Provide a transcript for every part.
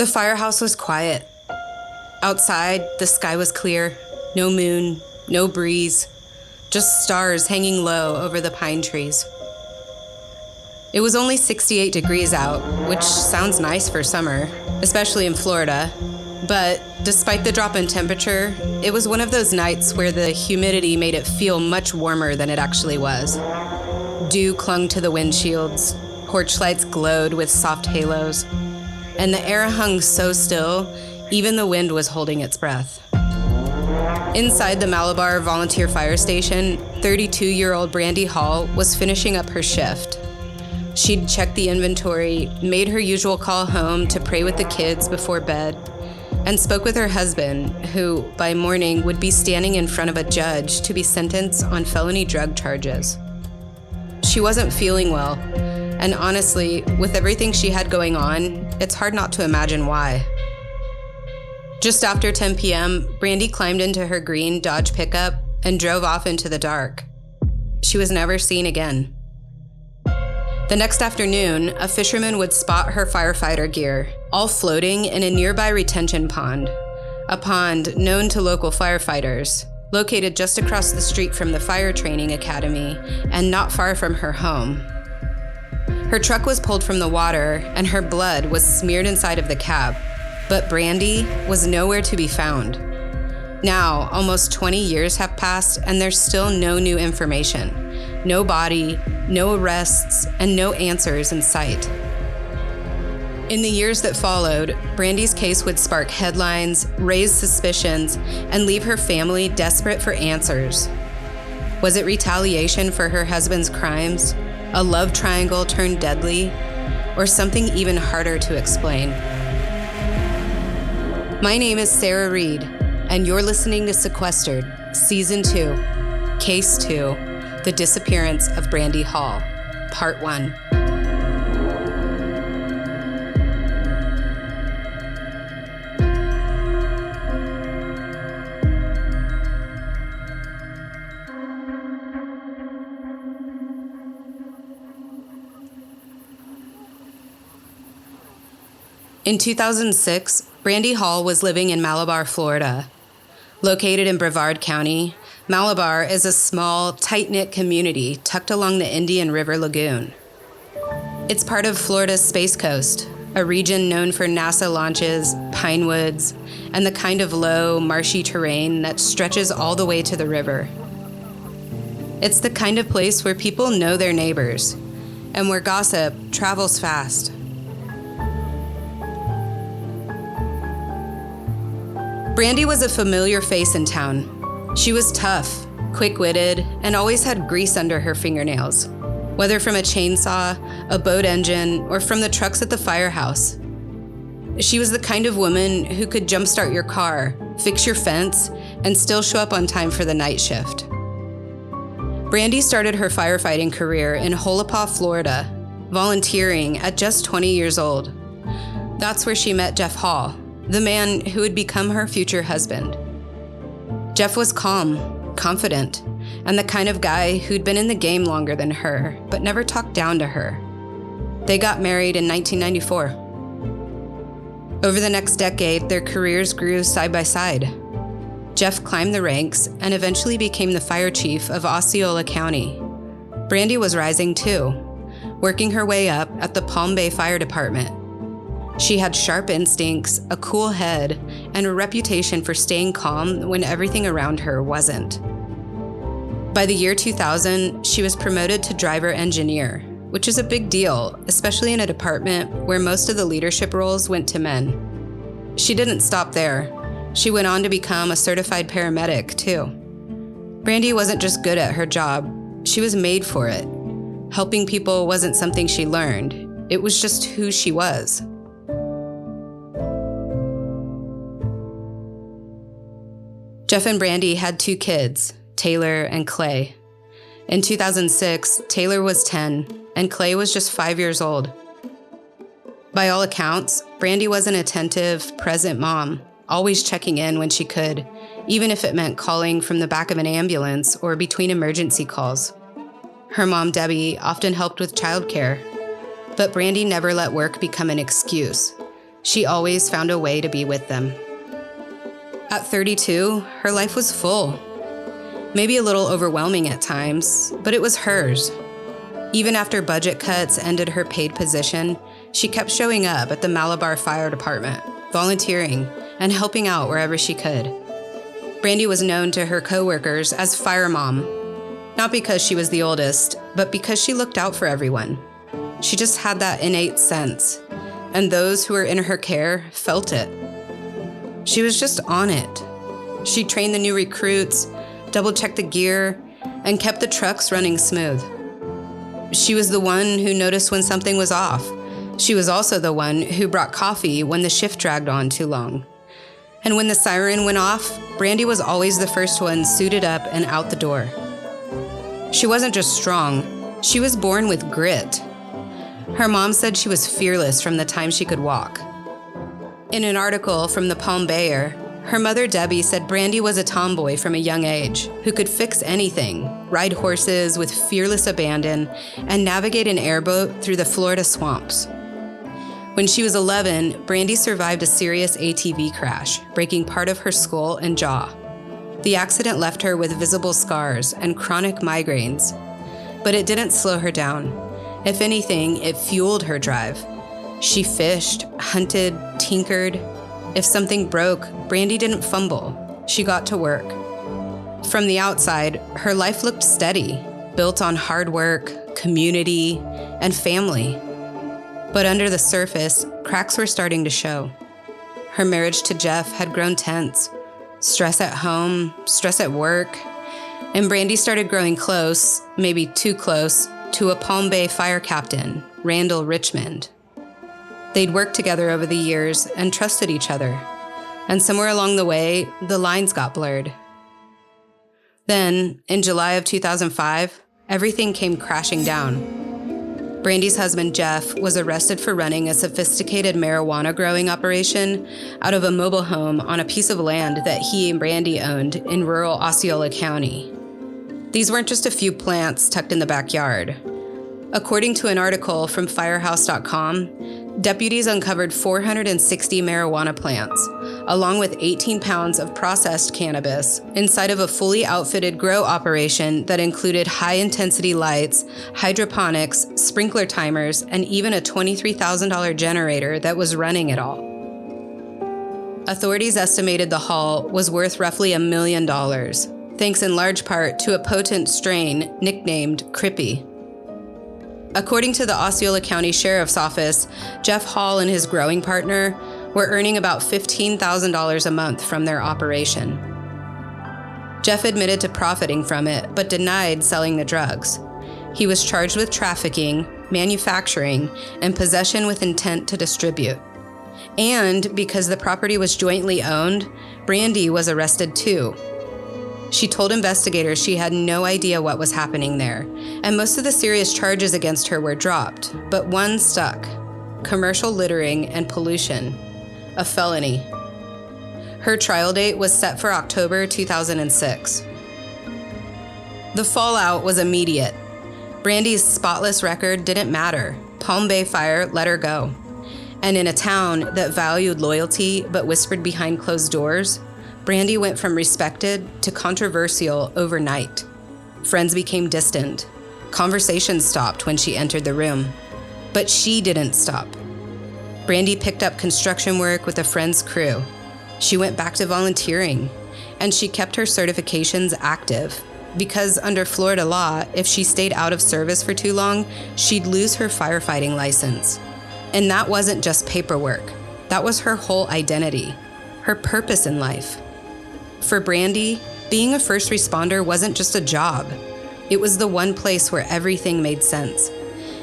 The firehouse was quiet. Outside, the sky was clear. No moon, no breeze, just stars hanging low over the pine trees. It was only 68 degrees out, which sounds nice for summer, especially in Florida. But despite the drop in temperature, it was one of those nights where the humidity made it feel much warmer than it actually was. Dew clung to the windshields, porch lights glowed with soft halos, and the air hung so still, even the wind was holding its breath. Inside the Malabar Volunteer Fire Station, 32-year-old Brandy Hall was finishing up her shift. She'd checked the inventory, made her usual call home to pray with the kids before bed, and spoke with her husband, who, by morning, would be standing in front of a judge to be sentenced on felony drug charges. She wasn't feeling well, and honestly, with everything she had going on, it's hard not to imagine why. Just after 10 p.m., Brandy climbed into her green Dodge pickup and drove off into the dark. She was never seen again. The next afternoon, a fisherman would spot her firefighter gear, all floating in a nearby retention pond, a pond known to local firefighters, located just across the street from the fire training academy and not far from her home. Her truck was pulled from the water and her blood was smeared inside of the cab, but Brandy was nowhere to be found. Now, almost 20 years have passed and there's still no new information. No body, no arrests, and no answers in sight. In the years that followed, Brandy's case would spark headlines, raise suspicions, and leave her family desperate for answers. Was it retaliation for her husband's crimes, a love triangle turned deadly, or something even harder to explain? My name is Sarah Reed, and you're listening to Sequestered, Season 2, Case 2, The Disappearance of Brandy Hall, Part 1. In 2006, Brandy Hall was living in Malabar, Florida. Located in Brevard County, Malabar is a small, tight-knit community tucked along the Indian River Lagoon. It's part of Florida's Space Coast, a region known for NASA launches, pine woods, and the kind of low, marshy terrain that stretches all the way to the river. It's the kind of place where people know their neighbors, and where gossip travels fast. Brandy was a familiar face in town. She was tough, quick-witted, and always had grease under her fingernails, whether from a chainsaw, a boat engine, or from the trucks at the firehouse. She was the kind of woman who could jumpstart your car, fix your fence, and still show up on time for the night shift. Brandy started her firefighting career in Holapaw, Florida, volunteering at just 20 years old. That's where she met Jeff Hall, the man who would become her future husband. Jeff was calm, confident, and the kind of guy who'd been in the game longer than her, but never talked down to her. They got married in 1994. Over the next decade, their careers grew side by side. Jeff climbed the ranks and eventually became the fire chief of Osceola County. Brandy was rising too, working her way up at the Palm Bay Fire Department. She had sharp instincts, a cool head, and a reputation for staying calm when everything around her wasn't. By the year 2000, she was promoted to driver engineer, which is a big deal, especially in a department where most of the leadership roles went to men. She didn't stop there. She went on to become a certified paramedic, too. Brandy wasn't just good at her job, she was made for it. Helping people wasn't something she learned, it was just who she was. Jeff and Brandy had 2 kids, Taylor and Clay. In 2006, Taylor was 10, and Clay was just 5 years old. By all accounts, Brandy was an attentive, present mom, always checking in when she could, even if it meant calling from the back of an ambulance or between emergency calls. Her mom, Debbie, often helped with childcare, but Brandy never let work become an excuse. She always found a way to be with them. At 32, her life was full. Maybe a little overwhelming at times, but it was hers. Even after budget cuts ended her paid position, she kept showing up at the Malabar Fire Department, volunteering, and helping out wherever she could. Brandy was known to her coworkers as Fire Mom, not because she was the oldest, but because she looked out for everyone. She just had that innate sense, and those who were in her care felt it. She was just on it. She trained the new recruits, double-checked the gear, and kept the trucks running smooth. She was the one who noticed when something was off. She was also the one who brought coffee when the shift dragged on too long. And when the siren went off, Brandy was always the first one suited up and out the door. She wasn't just strong, she was born with grit. Her mom said she was fearless from the time she could walk. In an article from the Palm Bayer, her mother Debbie said Brandy was a tomboy from a young age who could fix anything, ride horses with fearless abandon, and navigate an airboat through the Florida swamps. When she was 11, Brandy survived a serious ATV crash, breaking part of her skull and jaw. The accident left her with visible scars and chronic migraines, but it didn't slow her down. If anything, it fueled her drive. She fished, hunted, tinkered. If something broke, Brandy didn't fumble. She got to work. From the outside, her life looked steady, built on hard work, community, and family. But under the surface, cracks were starting to show. Her marriage to Jeff had grown tense. Stress at home, stress at work, and Brandy started growing close, maybe too close, to a Palm Bay fire captain, Randall Richmond. They'd worked together over the years and trusted each other, and somewhere along the way, the lines got blurred. Then, in July of 2005, everything came crashing down. Brandy's husband, Jeff, was arrested for running a sophisticated marijuana growing operation out of a mobile home on a piece of land that he and Brandy owned in rural Osceola County. These weren't just a few plants tucked in the backyard. According to an article from firehouse.com, deputies uncovered 460 marijuana plants, along with 18 pounds of processed cannabis, inside of a fully outfitted grow operation that included high-intensity lights, hydroponics, sprinkler timers, and even a $23,000 generator that was running it all. Authorities estimated the haul was worth roughly $1 million, thanks in large part to a potent strain nicknamed Crippy. According to the Osceola County Sheriff's Office, Jeff Hall and his growing partner were earning about $15,000 a month from their operation. Jeff admitted to profiting from it, but denied selling the drugs. He was charged with trafficking, manufacturing, and possession with intent to distribute. And because the property was jointly owned, Brandy was arrested too. She told investigators she had no idea what was happening there, and most of the serious charges against her were dropped, but one stuck: commercial littering and pollution, a felony. Her trial date was set for October 2006. The fallout was immediate. Brandy's spotless record didn't matter. Palm Bay Fire let her go. And in a town that valued loyalty but whispered behind closed doors, Brandy went from respected to controversial overnight. Friends became distant. Conversations stopped when she entered the room. But she didn't stop. Brandy picked up construction work with a friend's crew. She went back to volunteering, and she kept her certifications active, because under Florida law, if she stayed out of service for too long, she'd lose her firefighting license. And that wasn't just paperwork. That was her whole identity, her purpose in life. For Brandy, being a first responder wasn't just a job. It was the one place where everything made sense.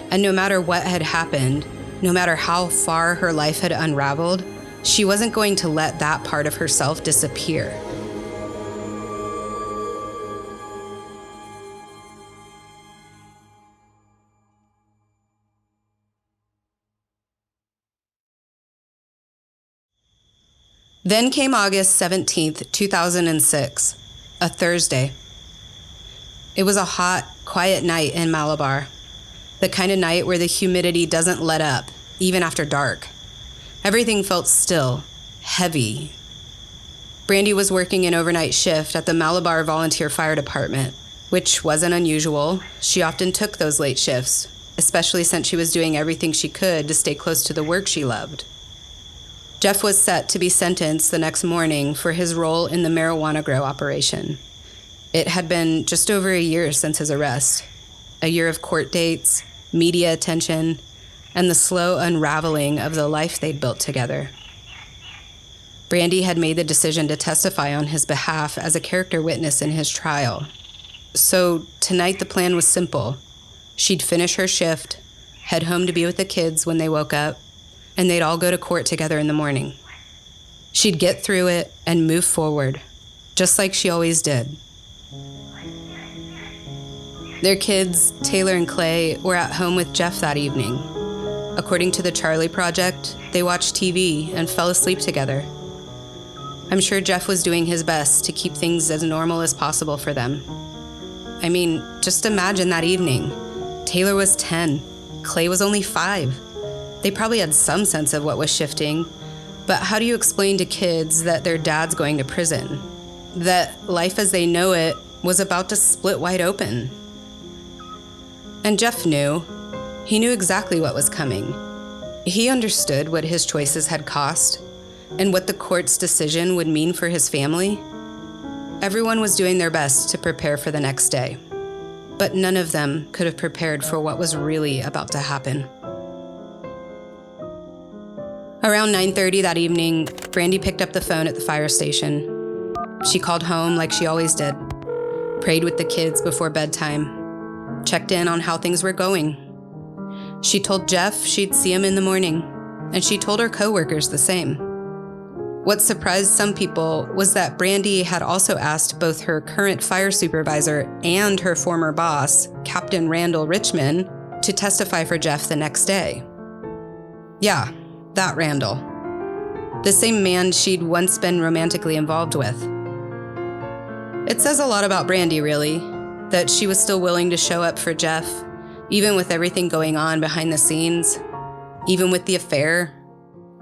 And no matter what had happened, no matter how far her life had unraveled, she wasn't going to let that part of herself disappear. Then came August 17th, 2006, a Thursday. It was a hot, quiet night in Malabar, the kind of night where the humidity doesn't let up, even after dark. Everything felt still, heavy. Brandy was working an overnight shift at the Malabar Volunteer Fire Department, which wasn't unusual. She often took those late shifts, especially since she was doing everything she could to stay close to the work she loved. Jeff was set to be sentenced the next morning for his role in the marijuana grow operation. It had been just over a year since his arrest. A year of court dates, media attention, and the slow unraveling of the life they'd built together. Brandy had made the decision to testify on his behalf as a character witness in his trial. So tonight the plan was simple. She'd finish her shift, head home to be with the kids when they woke up, and they'd all go to court together in the morning. She'd get through it and move forward, just like she always did. Their kids, Taylor and Clay, were at home with Jeff that evening. According to the Charlie Project, they watched TV and fell asleep together. I'm sure Jeff was doing his best to keep things as normal as possible for them. I mean, just imagine that evening. Taylor was 10, Clay was only 5. They probably had some sense of what was shifting, but how do you explain to kids that their dad's going to prison? That life as they know it was about to split wide open? And Jeff knew. He knew exactly what was coming. He understood what his choices had cost and what the court's decision would mean for his family. Everyone was doing their best to prepare for the next day, but none of them could have prepared for what was really about to happen. Around 9:30 that evening, Brandy picked up the phone at the fire station. She called home like she always did, prayed with the kids before bedtime, checked in on how things were going. She told Jeff she'd see him in the morning, and she told her coworkers the same. What surprised some people was that Brandy had also asked both her current fire supervisor and her former boss, Captain Randall Richmond, to testify for Jeff the next day. Yeah, that Randall. The same man she'd once been romantically involved with. It says a lot about Brandy, really, that she was still willing to show up for Jeff, even with everything going on behind the scenes, even with the affair,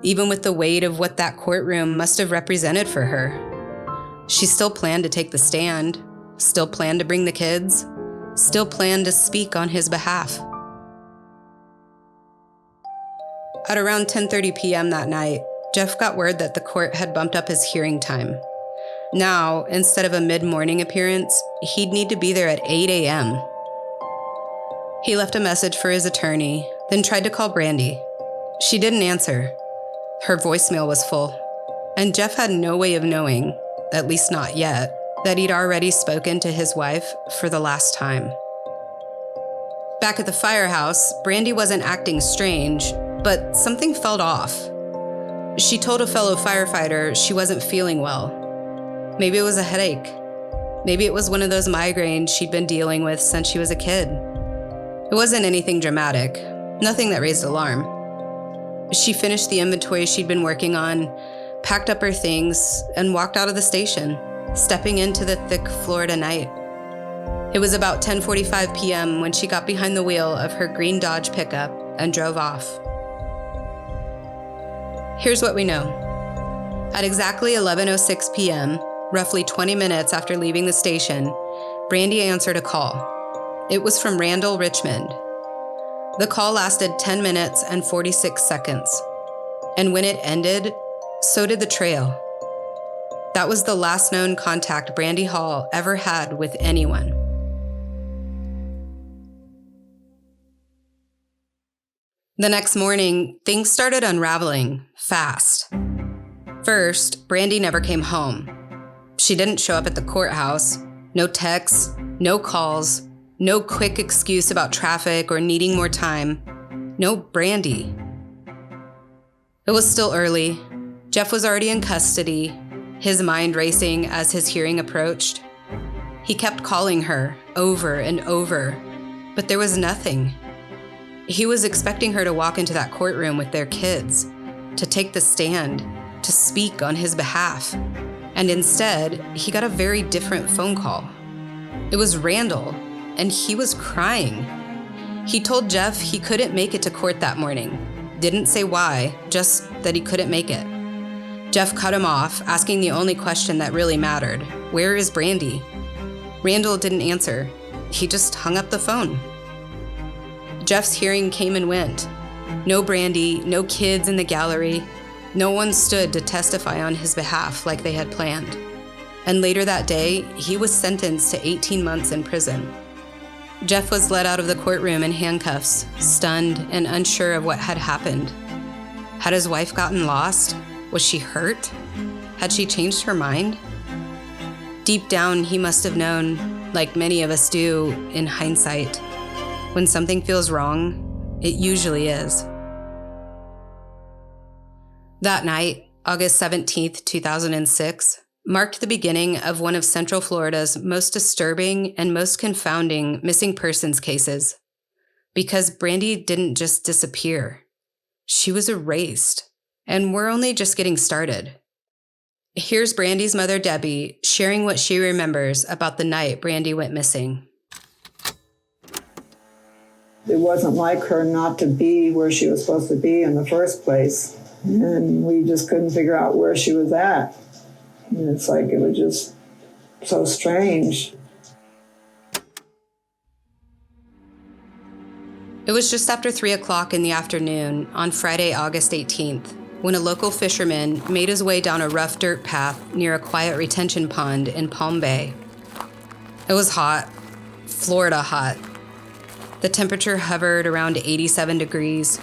even with the weight of what that courtroom must have represented for her. She still planned to take the stand, still planned to bring the kids, still planned to speak on his behalf. At around 10:30 p.m. that night, Jeff got word that the court had bumped up his hearing time. Now, instead of a mid-morning appearance, he'd need to be there at 8 a.m. He left a message for his attorney, then tried to call Brandy. She didn't answer. Her voicemail was full, and Jeff had no way of knowing, at least not yet, that he'd already spoken to his wife for the last time. Back at the firehouse, Brandy wasn't acting strange, but something felt off. She told a fellow firefighter she wasn't feeling well. Maybe it was a headache. Maybe it was one of those migraines she'd been dealing with since she was a kid. It wasn't anything dramatic, nothing that raised alarm. She finished the inventory she'd been working on, packed up her things, and walked out of the station, stepping into the thick Florida night. It was about 10:45 p.m. when she got behind the wheel of her green Dodge pickup and drove off. Here's what we know. At exactly 11:06 p.m., roughly 20 minutes after leaving the station, Brandy answered a call. It was from Randall Richmond. The call lasted 10 minutes and 46 seconds. And when it ended, so did the trail. That was the last known contact Brandy Hall ever had with anyone. The next morning, things started unraveling fast. First, Brandy never came home. She didn't show up at the courthouse. No texts, no calls, no quick excuse about traffic or needing more time. No Brandy. It was still early. Jeff was already in custody, his mind racing as his hearing approached. He kept calling her over and over, but there was nothing. He was expecting her to walk into that courtroom with their kids, to take the stand, to speak on his behalf. And instead, he got a very different phone call. It was Randall, and he was crying. He told Jeff he couldn't make it to court that morning. Didn't say why, just that he couldn't make it. Jeff cut him off, asking the only question that really mattered. Where is Brandy? Randall didn't answer. He just hung up the phone. Jeff's hearing came and went. No Brandy, no kids in the gallery. No one stood to testify on his behalf like they had planned. And later that day, he was sentenced to 18 months in prison. Jeff was led out of the courtroom in handcuffs, stunned and unsure of what had happened. Had his wife gotten lost? Was she hurt? Had she changed her mind? Deep down, he must have known, like many of us do in hindsight, when something feels wrong, it usually is. That night, August 17th, 2006, marked the beginning of one of Central Florida's most disturbing and most confounding missing persons cases. Because Brandy didn't just disappear. She was erased. And we're only just getting started. Here's Brandy's mother, Debbie, sharing what she remembers about the night Brandy went missing. It wasn't like her not to be where she was supposed to be in the first place. And we just couldn't figure out where she was at. And it's like, it was just so strange. It was just after 3 o'clock in the afternoon on Friday, August 18th, when a local fisherman made his way down a rough dirt path near a quiet retention pond in Palm Bay. It was hot, Florida hot. The temperature hovered around 87 degrees,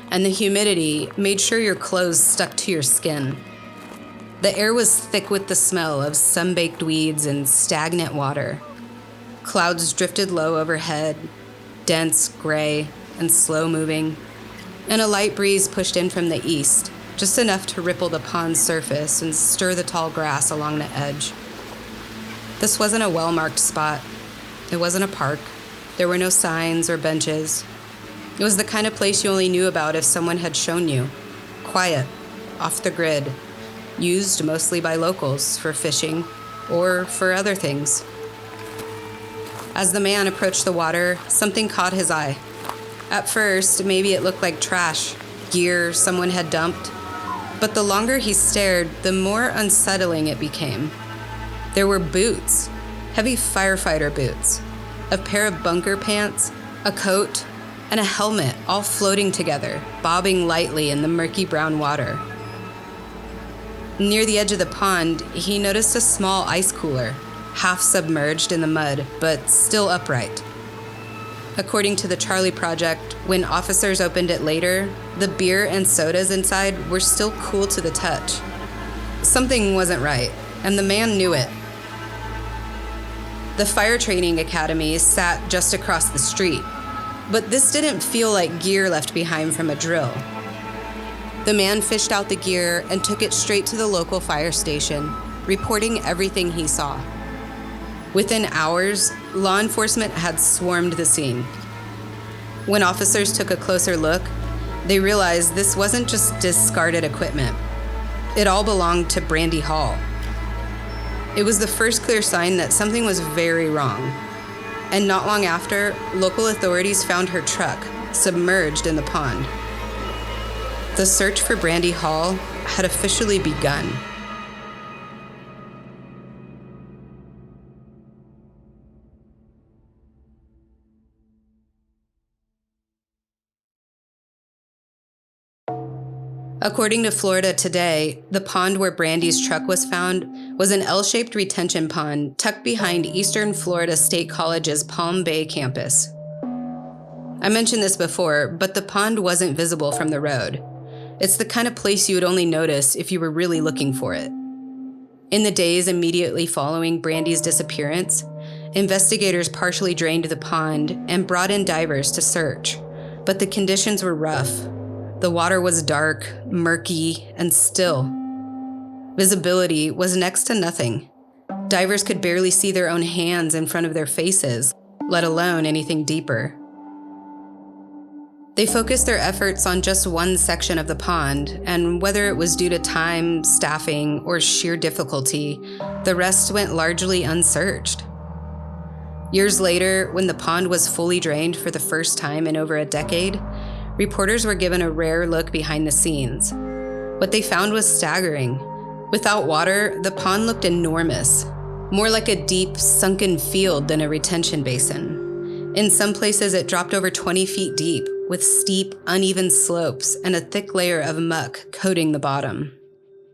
and the humidity made sure your clothes stuck to your skin. The air was thick with the smell of sun-baked weeds and stagnant water. Clouds drifted low overhead, dense, gray, and slow-moving, and a light breeze pushed in from the east, just enough to ripple the pond's surface and stir the tall grass along the edge. This wasn't a well-marked spot. It wasn't a park. There were no signs or benches. It was the kind of place you only knew about if someone had shown you. Quiet, off the grid, used mostly by locals for fishing or for other things. As the man approached the water, something caught his eye. At first, maybe it looked like trash, gear someone had dumped. But the longer he stared, the more unsettling it became. There were boots, heavy firefighter boots, a pair of bunker pants, a coat, and a helmet, all floating together, bobbing lightly in the murky brown water. Near the edge of the pond, he noticed a small ice cooler, half submerged in the mud, but still upright. According to the Charlie Project, when officers opened it later, the beer and sodas inside were still cool to the touch. Something wasn't right, and the man knew it. The fire training academy sat just across the street, but this didn't feel like gear left behind from a drill. The man fished out the gear and took it straight to the local fire station, reporting everything he saw. Within hours, law enforcement had swarmed the scene. When officers took a closer look, they realized this wasn't just discarded equipment. It all belonged to Brandy Hall. It was the first clear sign that something was very wrong. And not long after, local authorities found her truck submerged in the pond. The search for Brandy Hall had officially begun. According to Florida Today, the pond where Brandy's truck was found was an L-shaped retention pond tucked behind Eastern Florida State College's Palm Bay campus. I mentioned this before, but the pond wasn't visible from the road. It's the kind of place you would only notice if you were really looking for it. In the days immediately following Brandy's disappearance, investigators partially drained the pond and brought in divers to search, but the conditions were rough. The water was dark, murky, and still. Visibility was next to nothing. Divers could barely see their own hands in front of their faces, let alone anything deeper. They focused their efforts on just one section of the pond, and whether it was due to time, staffing, or sheer difficulty, the rest went largely unsearched. Years later, when the pond was fully drained for the first time in over a decade, reporters were given a rare look behind the scenes. What they found was staggering. Without water, the pond looked enormous, more like a deep, sunken field than a retention basin. In some places, it dropped over 20 feet deep, with steep, uneven slopes and a thick layer of muck coating the bottom.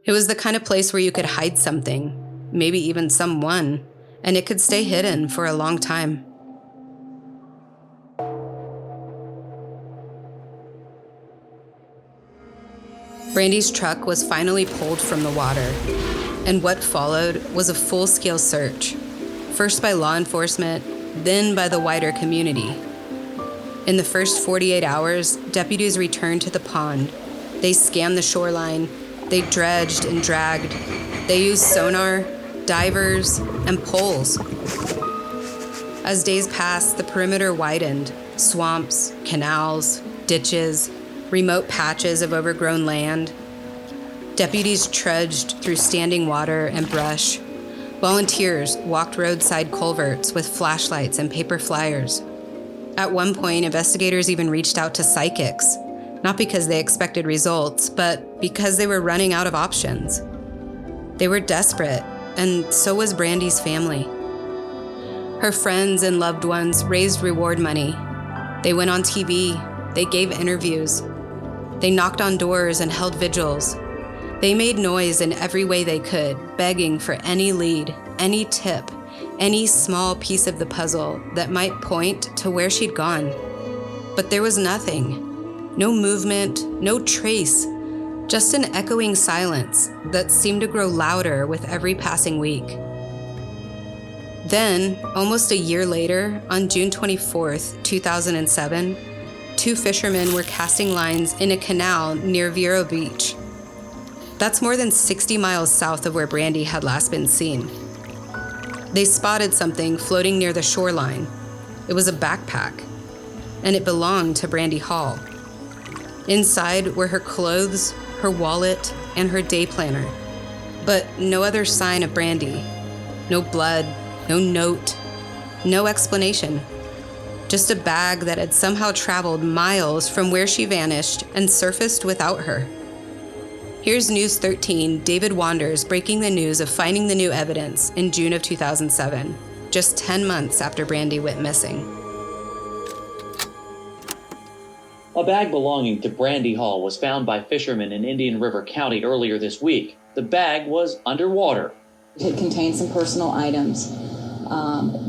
It was the kind of place where you could hide something, maybe even someone, and it could stay hidden for a long time. Brandy's truck was finally pulled from the water, and what followed was a full-scale search, first by law enforcement, then by the wider community. In the first 48 hours, deputies returned to the pond. They scanned the shoreline, they dredged and dragged, they used sonar, divers, and poles. As days passed, the perimeter widened. Swamps, canals, ditches, remote patches of overgrown land. Deputies trudged through standing water and brush. Volunteers walked roadside culverts with flashlights and paper flyers. At one point, investigators even reached out to psychics, not because they expected results, but because they were running out of options. They were desperate, and so was Brandy's family. Her friends and loved ones raised reward money. They went on TV, they gave interviews. They knocked on doors and held vigils. They made noise in every way they could, begging for any lead, any tip, any small piece of the puzzle that might point to where she'd gone. But there was nothing. No movement, no trace, just an echoing silence that seemed to grow louder with every passing week. Then, almost a year later, on June 24th, 2007, two fishermen were casting lines in a canal near Vero Beach. That's more than 60 miles south of where Brandy had last been seen. They spotted something floating near the shoreline. It was a backpack, and it belonged to Brandy Hall. Inside were her clothes, her wallet, and her day planner, but no other sign of Brandy. No blood, no note, no explanation. Just a bag that had somehow traveled miles from where she vanished and surfaced without her. Here's News 13, David Wanders breaking the news of finding the new evidence in June of 2007, just 10 months after Brandy went missing. A bag belonging to Brandy Hall was found by fishermen in Indian River County earlier this week. The bag was underwater. It contained some personal items.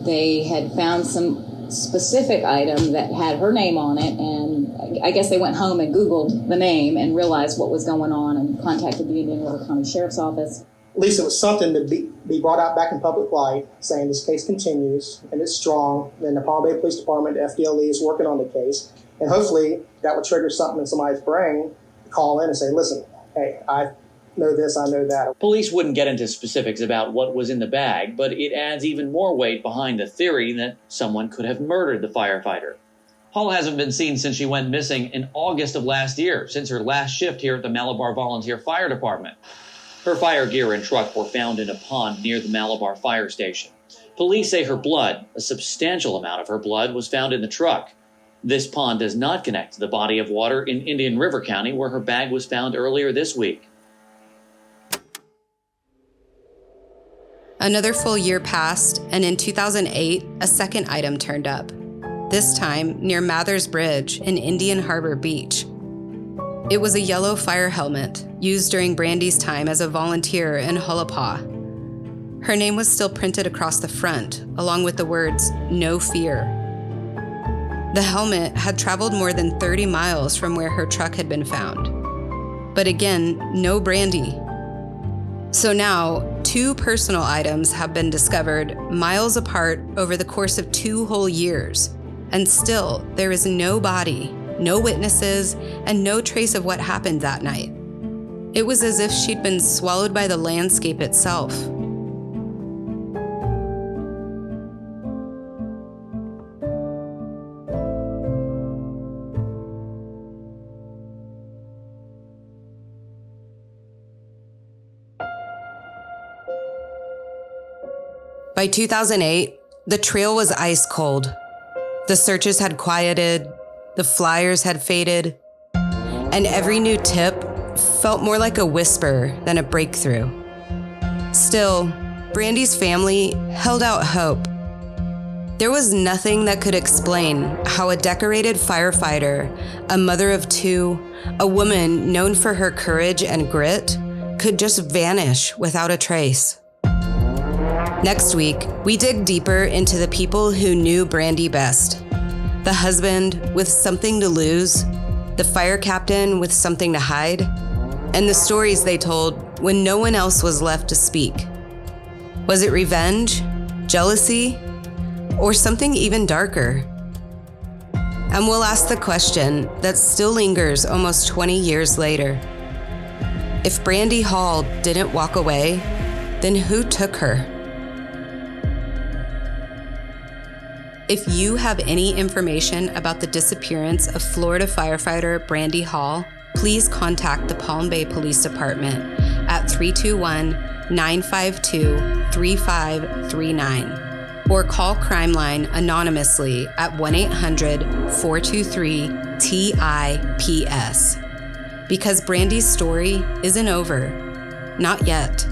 They had found some specific item that had her name on it, and I guess they went home and Googled the name and realized what was going on and contacted the Indian River County Sheriff's Office. At least it was something to be brought out back in public light, saying this case continues and it's strong. Then the Palm Bay Police Department, the FDLE, is working on the case, and hopefully that would trigger something in somebody's brain to call in and say, listen, hey, I know this, I know that. Police wouldn't get into specifics about what was in the bag, but it adds even more weight behind the theory that someone could have murdered the firefighter. Hall hasn't been seen since she went missing in August of last year, since her last shift here at the Malabar Volunteer Fire Department. Her fire gear and truck were found in a pond near the Malabar fire station. Police say her blood, a substantial amount of her blood, was found in the truck. This pond does not connect to the body of water in Indian River County, where her bag was found earlier this week. Another full year passed, and in 2008, a second item turned up, this time near Mathers Bridge in Indian Harbor Beach. It was a yellow fire helmet used during Brandy's time as a volunteer in Hualapai. Her name was still printed across the front, along with the words, "No fear." The helmet had traveled more than 30 miles from where her truck had been found. But again, no Brandy. So now, two personal items have been discovered miles apart over the course of 2 whole years, and still there is no body, no witnesses, and no trace of what happened that night. It was as if she'd been swallowed by the landscape itself. By 2008, the trail was ice cold. The searches had quieted, The flyers had faded, and every new tip felt more like a whisper than a breakthrough. Still, Brandy's family held out hope. There was nothing that could explain how a decorated firefighter, a mother of two, a woman known for her courage and grit, could just vanish without a trace. Next week, we dig deeper into the people who knew Brandy best. The husband with something to lose, the fire captain with something to hide, and the stories they told when no one else was left to speak. Was it revenge, jealousy, or something even darker? And we'll ask the question that still lingers almost 20 years later. If Brandy Hall didn't walk away, then who took her? If you have any information about the disappearance of Florida firefighter Brandy Hall, please contact the Palm Bay Police Department at 321-952-3539 or call Crime Line anonymously at 1-800-423-TIPS. Because Brandy's story isn't over. Not yet.